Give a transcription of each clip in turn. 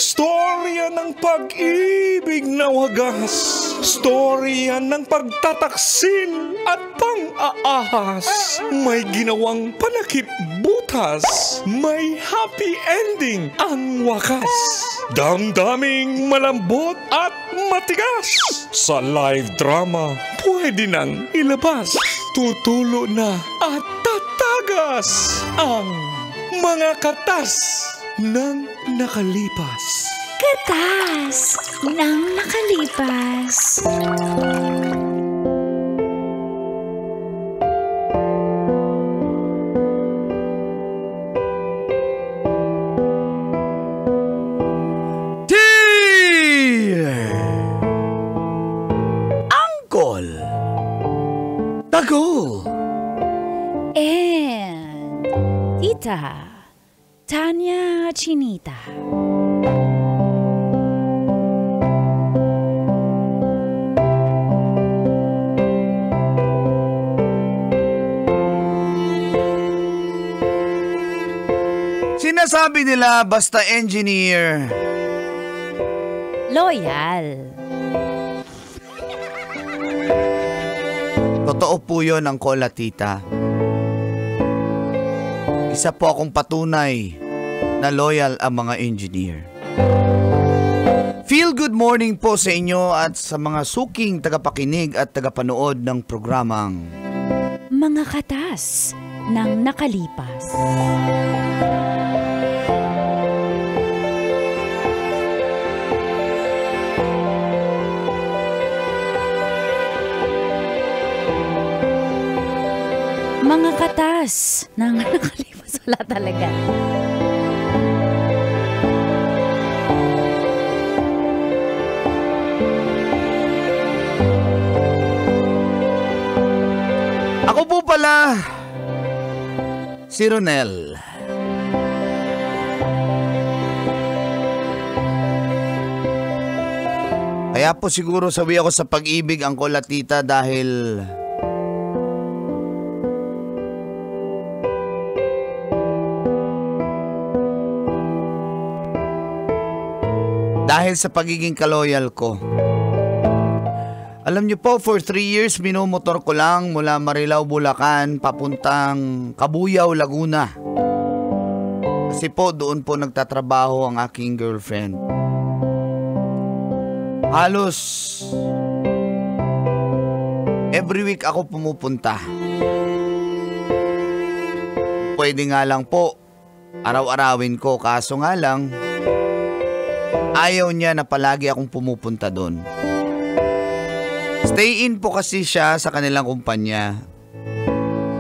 Storya ng pag-ibig na wagas. Storya ng pagtataksil at pang-aahas. May ginawang panakip butas. May happy ending ang wakas. Damdaming malambot at matigas. Sa live drama, pwede nang ilabas. Tutulo na at tatagas ang mga katas ng nakalipas. Katas ng nakalipas. Uncle Tago And Tita Tanya Chinita. Sinasabi nila basta engineer, Loyal. totoo po yun ang kola, tita. Isa po akong patunay na loyal ang mga engineer. Feel good morning po sa inyo at sa mga suking tagapakinig at tagapanood ng programang Mga katas ng nakalipas. Mga katas ng nakalipas. Wala talaga. Ako po pala, si Ronel. Kaya po siguro sawi ako sa pag-ibig ang kola, tita, dahil sa pagiging kaloyal ko. Alam niyo po, for 3 years minumotor ko lang mula Marilao, Bulacan papuntang Cabuyao, Laguna. Kasi po doon po nagtatrabaho ang aking girlfriend. Halos every week ako pumupunta. Pwede nga lang po araw-arawin ko, kaso nga lang ayaw niya na palagi akong pumupunta doon. Stay in po kasi siya sa kanilang kumpanya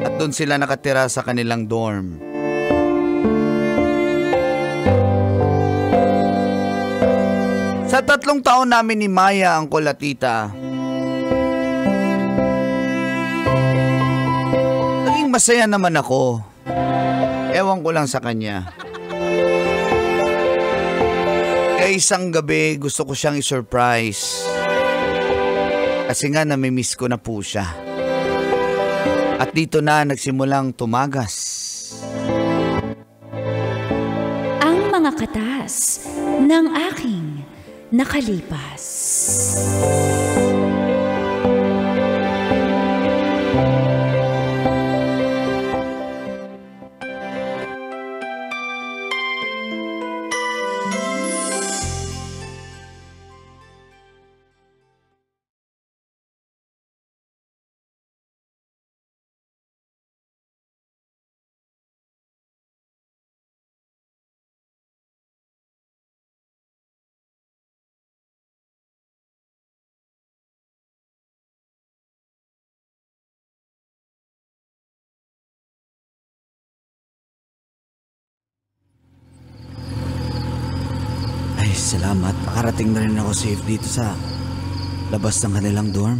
at doon sila nakatira sa kanilang dorm. Sa 3 taon namin ni Maya ang kolatita, naging masaya naman ako. Ewan ko lang sa kanya. Kaya isang gabi gusto ko siyang i-surprise. Kasi nga namimiss ko na po siya. At dito na nagsimulang tumagas Ang mga katas ng aking nakalipas. Ay, salamat. Nakarating na rin ako safe dito sa labas ng kanilang dorm.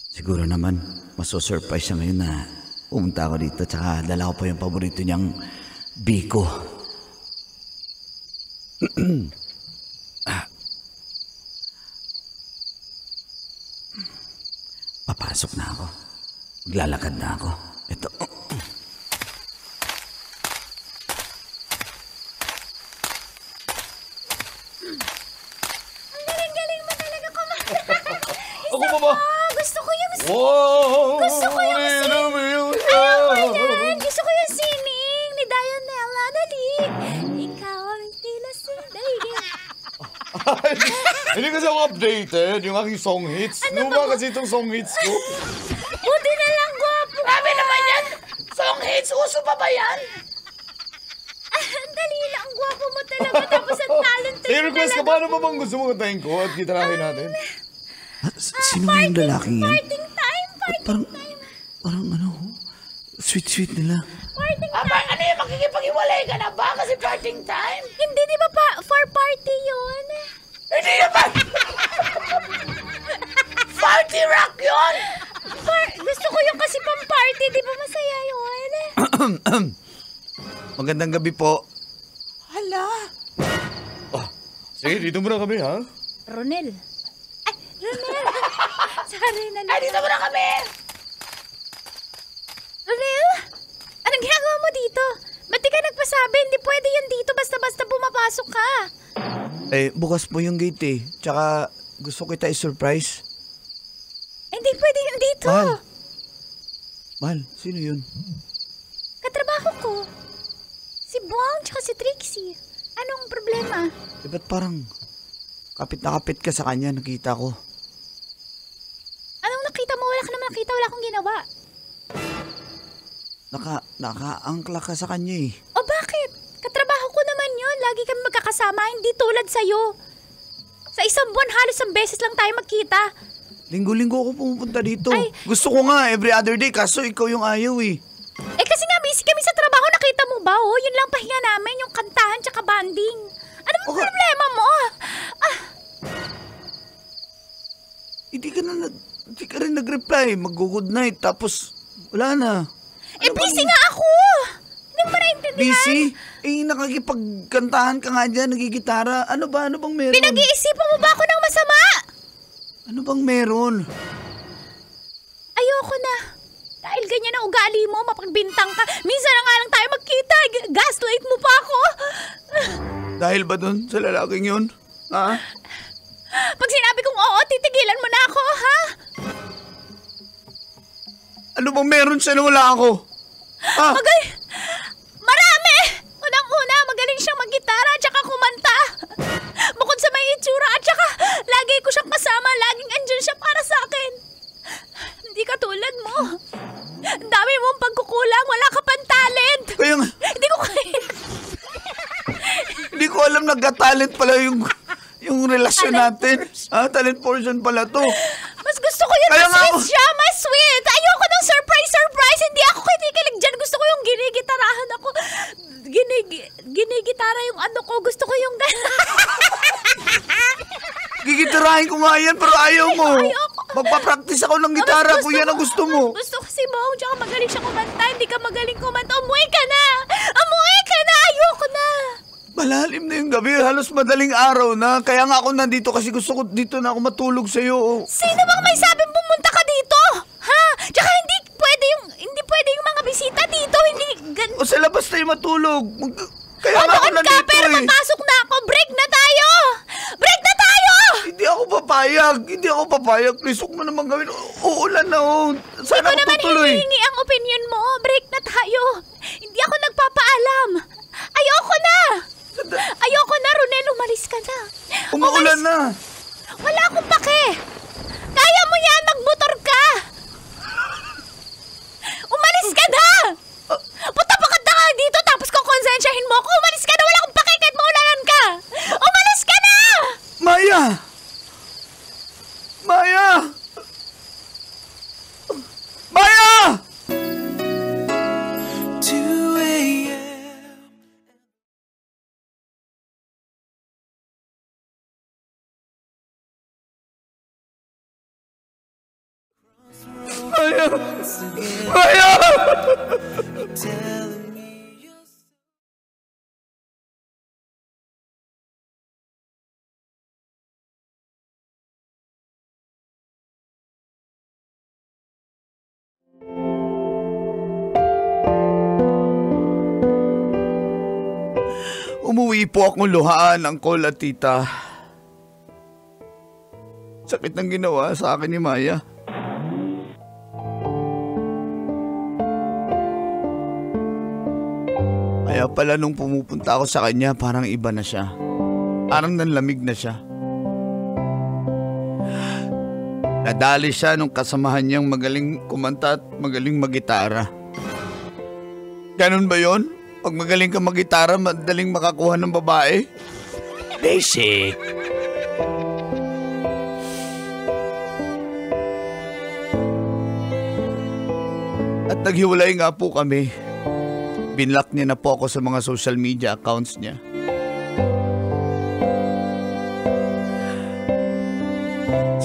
Siguro naman, maso-surprise siya ngayon na pumunta ako dito. Tsaka dala ko pa yung paborito niyang biko. Papasok na ako. Maglalakad na ako. Ito. Ako pa ba? Gusto ko yung Wow! Gusto ko yung sining! Ayan, gusto ko yung sining ni Dianella. Dali. Ikaw ang tila sinigin. Hindi kasi ako updated, yung aking song hits. Ano ba kasi itong song hits ko? Buti na lang, gwapo. Grabe naman yan! Song hits, uso pa ba yan? Dali lang, gwapo mo talaga. Tapos ang talented May request ka, paano ba bang gusto mo kantahin ko at gitarahin natin? Sino yung lalaking yan? Parting time, parting time. Parang ano, sweet nila. Parting time. Ano yung makikipag-iwalay ka na ba kasi parting time? Hindi, di ba for party yun? Hindi naman! Party rock yun! Gusto ko yung kasi pang party, di ba masaya yun? Magandang gabi po. Hala. Sige, dito muna kami, ha? Ronel. Ay, Ronel. Sorry, Ay, dito muna kami! Ronel? Anong ginagawa mo dito? Ba't di ka nagpasabi? Hindi pwede yan dito basta-basta pumapasok ka. Bukas po yung gate eh. Tsaka gusto kita i-surprise. Hindi pwede yan dito. Mahal, sino yun? Katrabaho ko. Si Buang tsaka si Trixie. Anong problema? Ba't parang kapit na kapit ka sa kanya, nakita ko. Anong nakita mo? Wala ka naman nakita. Wala akong ginawa. Naka-angkla ka sa kanya eh. O bakit? Katrabaho ko naman yun. Lagi kami magkakasama. Hindi tulad sa'yo. Sa isang buwan, halos ang beses lang tayo magkita. Linggo-linggo ako pumupunta dito. Ay. Gusto ko nga every other day, kaso ikaw yung ayaw eh. Kasi nga busy kami sa trabaho. Nakita mo ba? Oh, yun lang pahinga namin. Yung kantahan tsaka banding. Ano bang problema mo? Hindi ka rin nag-reply. Mag-good night, tapos wala na. Busy nga ako. Hindi mo ba naintindihan? Busy? Nakakipagkantahan ka nga dyan, nagigitara. Ano bang meron? Pinag-iisipan mo ba ako ng masama? Ano bang meron? Ayoko na. Dahil ganyan ang ugali mo, mapagbintang ka. Minsan na nga lang tayo magkita. Gaslight mo pa ako. Dahil ba dun sa lalaking yun? Ha? Pag sinabi kong oo, titigilan mo na ako, ha? Ano bang meron siya na wala ako? Ha? Marami! Unang-una, magaling siyang maggitara at saka kumanta. Bukod sa may itsura at saka lagi ko siyang kasama, laging andyan siya para sa akin. Hindi ka tulad mo. Ang dami mong pagkukulang, wala ka pang talent. Kaya nga, Hindi ko kaya. hindi ko alam nagka-talent pala yung relasyon natin. Talent portion pala to. Mas gusto ko yun, Kaya mas nga sweet ako- siya, mas sweet. Ayoko ng surprise. Hindi ako kinikilig dyan. Gusto ko yung ginigitarahan ako. Ginigitara yung ano ko. Gusto ko yung Gigitarahin ko nga yan, pero ayaw mo. Ayoko. Magpa-practice ako ng gitara kung yan ang gusto mo. Gusto ko si Bong, tsaka magaling siya kumanta. Hindi ka magaling kumanta. Umuwi ka na! Ayoko na! Malalim na yung gabi, halos madaling araw na. Kaya nga ako nandito kasi gusto ko dito na ako matulog sa'yo. Sino bang may sabing pumunta ka dito? Ha? Tsaka hindi pwede yung mga bisita dito. O sa labas tayo matulog. Kaya nga ako Doon ka, nandito pero eh. papasok na ako. Break na tayo! Hindi ako papayag. Please, huwag mo naman gawin. Uulan na Sana Hindi ko ako naman tutuloy. hinihingi ang opinion mo. Break na tayo. Hindi ako nagpapaalam. Ayoko na, Ronel. Umalis ka na. Umuulan na. Wala akong pake. Kaya mo yan. Magmotor ka. Umalis ka na. Punta pa ka dito tapos kukonsensyahin mo ako. Umalis ka na. Wala akong pake kahit maulanan ka. Umalis ka na. Maya! Maya! Umuwi po akong luhaan, Uncle at Tita. Sakit ng ginawa sa akin ni Maya. Kaya pala nung pumupunta ako sa kanya, parang iba na siya. Parang nanlamig na siya. Nadali siya nung kasamahan niyang magaling kumanta at magaling magitara. Ganun ba yon? Pag magaling ka magitara, madaling makakuha ng babae? Basic. At naghiwalay nga po kami. Binlock niya na po ako sa mga social media accounts niya.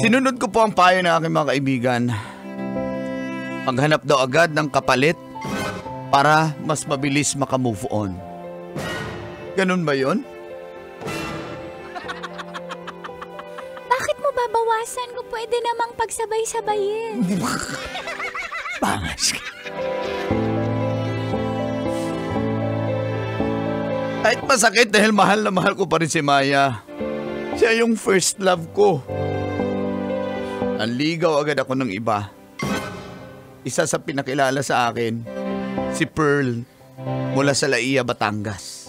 Sinunod ko po ang payo ng aking mga kaibigan. Maghanap daw agad ng kapalit para mas mabilis makamove on. Ganun ba yon? Bakit mo babawasan kung pwede namang pagsabay-sabayin? Bangas ka. Kahit masakit dahil mahal na mahal ko pa rin si Maya. Siya yung first love ko. Nanligaw agad ako ng iba. Isa sa pinakilala sa akin, si Pearl mula sa Laia, Batangas.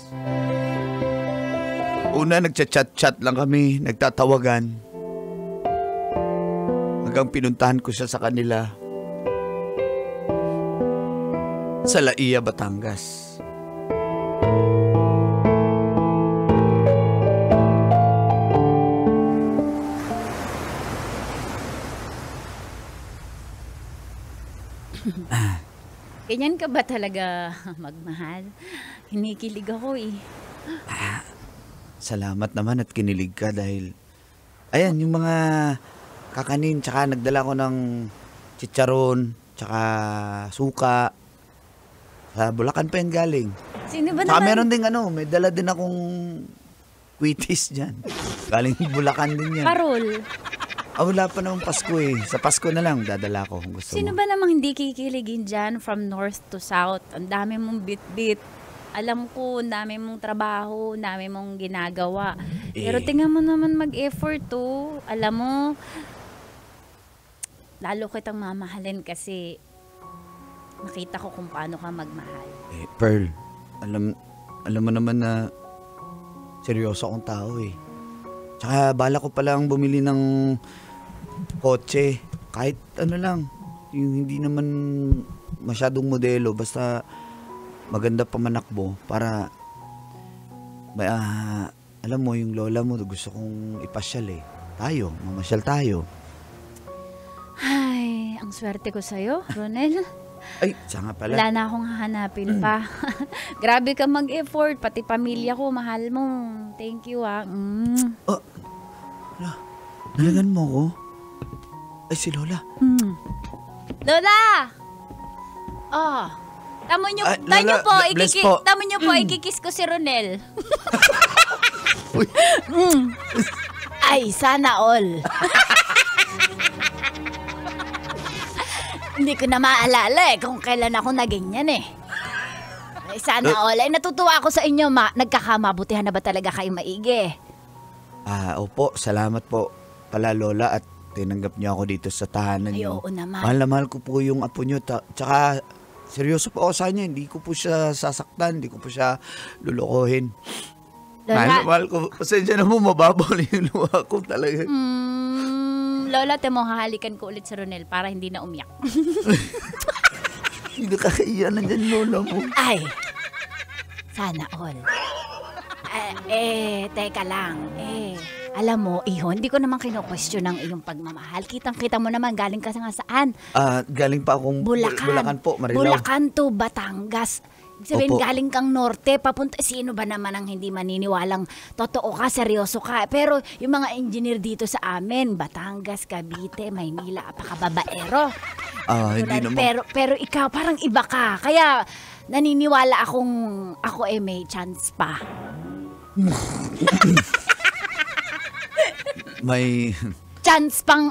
Una nagchat-chat lang kami, nagtatawagan. Hanggang pinuntahan ko siya sa kanila. Sa Laia, Batangas. Ganyan ka ba talaga magmahal? Kinikilig ako eh. Salamat naman at kinilig ka dahil ayan yung mga kakanin tsaka nagdala ko ng chicharon tsaka suka sa Bulacan pa yan galing. Sino ba Tsaka naman? meron ding may dala din akong kwitis dyan. Galing Bulacan din yan. Parol. Wala pa namang Pasko eh. Sa Pasko na lang dadala ko kung gusto Sino mo. ba namang hindi kikiligin dyan from north to south? Ang dami mong bit-bit. Alam ko, ang dami mong trabaho, ang dami mong ginagawa. Pero tingnan mo naman mag-effort to. Alam mo, lalo kitang mamahalin kasi nakita ko kung paano ka magmahal. Pearl, alam mo naman na seryoso akong tao eh. Tsaka bala ko palang bumili ng kotse. Kahit ano lang. Yung hindi naman masyadong modelo. Basta maganda pa manakbo para alam mo yung lola mo gusto kong ipasyal eh. Mamasyal tayo. Ay, ang swerte ko sa'yo, Ronel. Ay, siya nga pala. Wala na akong hahanapin pa. Grabe ka mag-effort, pati pamilya ko, mahal mo. Thank you ah. Nalagan mo ko? Ay, si Lola. Lola! Oh, tamo nyo Lola, bless po. Tamo nyo po, ikikis ko si Ronel. Uy. Ay, sana all. Hindi ko na maalala kung kailan ako naging yan eh. Ay, sana all. Ay, natutuwa ako sa inyo, nagkakamabutihan na ba talaga kayo maigi? Opo, salamat po pala Lola at tinanggap niyo ako dito sa tahanan Ay, niyo. oo naman. Mahal na mahal ko po yung apo niyo. Tsaka seryoso po ako sa kanya. Hindi ko po siya sasaktan. Hindi ko po siya lulukohin. Mahal na mahal ko. Pasensya na mo, mababaw na yung luha ko talaga. Lola, temo, hahalikan ko ulit si Ronel para hindi na umiyak. Hindi nakakaiya na dyan, Lola mo. Ay, sana all. Teka lang. Alam mo, iho, hindi ko naman kino-question ang iyong pagmamahal. Kitang-kita mo naman, galing ka nga saan? Galing pa akong Bulacan po, Marilao. Bulacan to Batangas. Ibig sabihin, Opo. galing kang norte, papunta. Sino ba naman ang hindi maniniwalang totoo ka, seryoso ka? Pero yung mga engineer dito sa amin, Batangas, Cavite, Maynila, apakababaero. Hindi naman. Pero ikaw, parang iba ka. Kaya naniniwala akong ako may chance pa. May... chance pang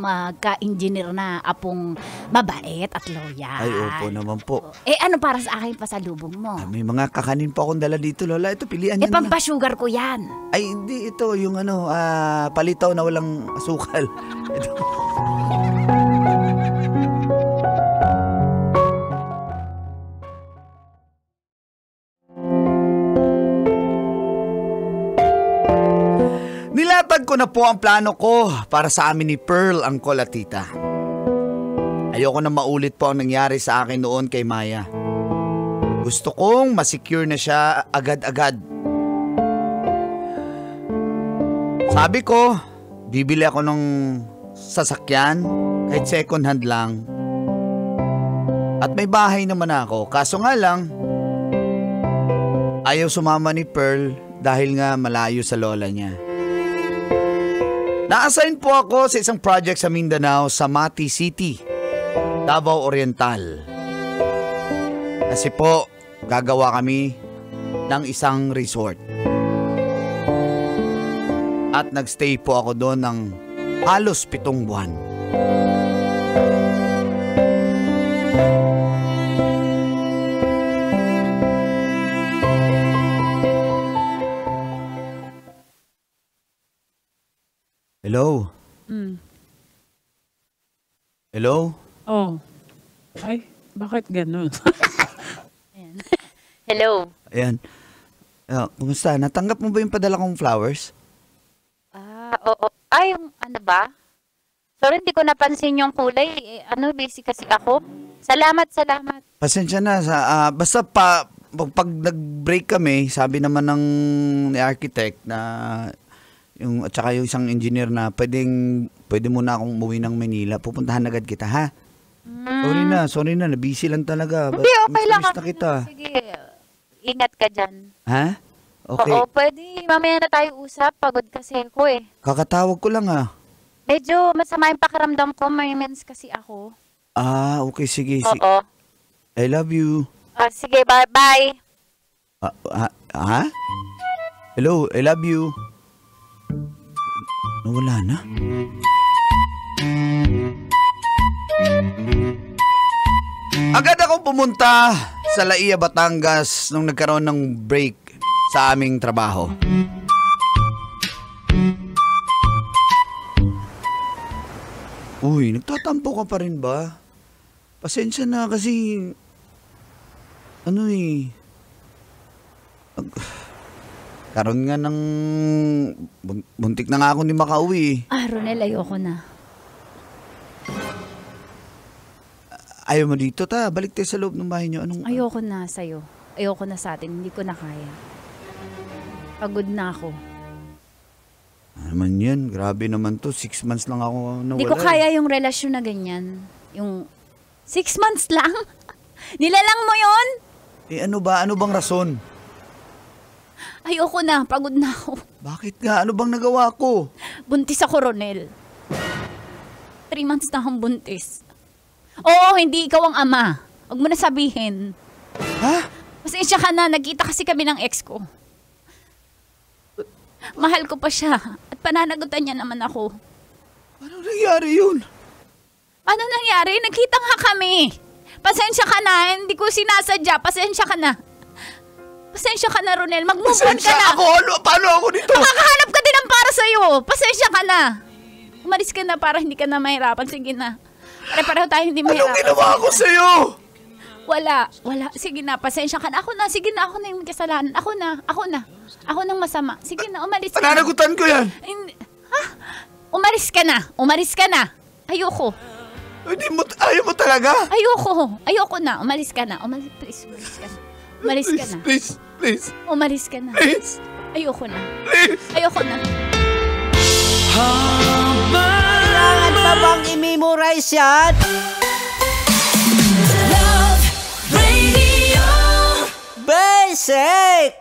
magka-engineer na apong mabait at loyal. Ay, opo naman po. Ano para sa akin pasalubong mo? May mga kakanin pa akong dala dito, Lola. Ito, pilihan niyo na lang. Pampasugar ko yan. Ay, hindi. Ito, yung palitaw na walang asukal. Ito. Nilatag ko na po ang plano ko para sa amin ni Pearl, Uncle at Tita. Ayoko na maulit po ang nangyari sa akin noon kay Maya. Gusto kong masecure na siya agad-agad. Sabi ko, bibili ako ng sasakyan, kahit second hand lang. At may bahay naman ako, kaso nga lang, ayaw sumama ni Pearl dahil nga malayo sa lola niya. Na-assign po ako sa isang project sa Mindanao sa Mati City, Davao Oriental. Kasi po, gagawa kami ng isang resort. At nagstay po ako doon ng halos 7 buwan. Hello? Hello? Oh. Ay, bakit ganun? Hello. Ayan. Kumusta? Natanggap mo ba yung padala kong flowers? Oo. Ay, ano ba? Sorry, hindi ko napansin yung kulay. Busy kasi ako. Salamat. Pasensya na. Basta pag nag-break kami, sabi naman ng architect na at saka yung isang engineer na pwede muna akong umuwi ng Manila. Pupuntahan agad kita, ha? Sorry na. Busy lang talaga. Hindi, okay lang. Na kita. Sige, ingat ka dyan. Ha? Okay. Oo, pwede. Mamaya na tayo usap. Pagod kasi ako eh. Kakatawag ko lang, ha? Medyo masama yung pakiramdam ko. May mens kasi ako. Okay. Sige. Oo. I love you. Sige, bye. Ha? Hello, I love you. Nawala na. Agad akong pumunta sa Laia, Batangas nung nagkaroon ng break sa aming trabaho. Uy, nagtatampo ka pa rin ba? Pasensya na kasi karon nga ng buntik na nga ako ni makauwi. Ronel, ayoko na. Ayaw mo dito, balik tayo sa loob ng bahay niyo. Ayoko na sa'yo. Ayoko na sa atin. Hindi ko na kaya. Pagod na ako. Naman yan, grabe naman to. 6 months lang ako nawala. Hindi ko kaya yung relasyon na ganyan. Yung 6 months lang? Nilalang mo yon? Ano bang rason? Ayoko na, pagod na ako. Bakit nga? Ano bang nagawa ko? Buntis ako, Ronel. 3 months na akong buntis. Oo, hindi ikaw ang ama. Huwag mo na sabihin. Ha? Pasensya ka na, nagkita kasi kami ng ex ko. Mahal ko pa siya at pananagutan niya naman ako. Ano nangyari yun? Ano nangyari? Nagkita nga kami. Pasensya ka na, hindi ko sinasadya. Pasensya ka na. Pasensya ka na, Ronel. Mag-move on ka na. Pasensya ako? Paano ako dito? Makakahanap ka din ng para sa'yo. Pasensya ka na. Umalis ka na para hindi ka na mahirapan. Sige na. Pare-pareho tayo hindi mahirapan. Anong ginawa ko sa'yo? Wala. Sige na, pasensya ka na. Ako na, sige na, ako na yung kasalanan. Ako na. Ako nang masama. Sige na, umalis ka na. Pananagutan ko yan. Ha? Umalis ka na. Ayoko. Ayaw mo talaga? Ayoko na. Umalis ka na. Please, umalis ka na. Umalis ka na. Please. Umalis ka na. Please. Ayoko na. Please. Ayoko na. Kailangan pa bang i-memorize yan? Love Radio Basic!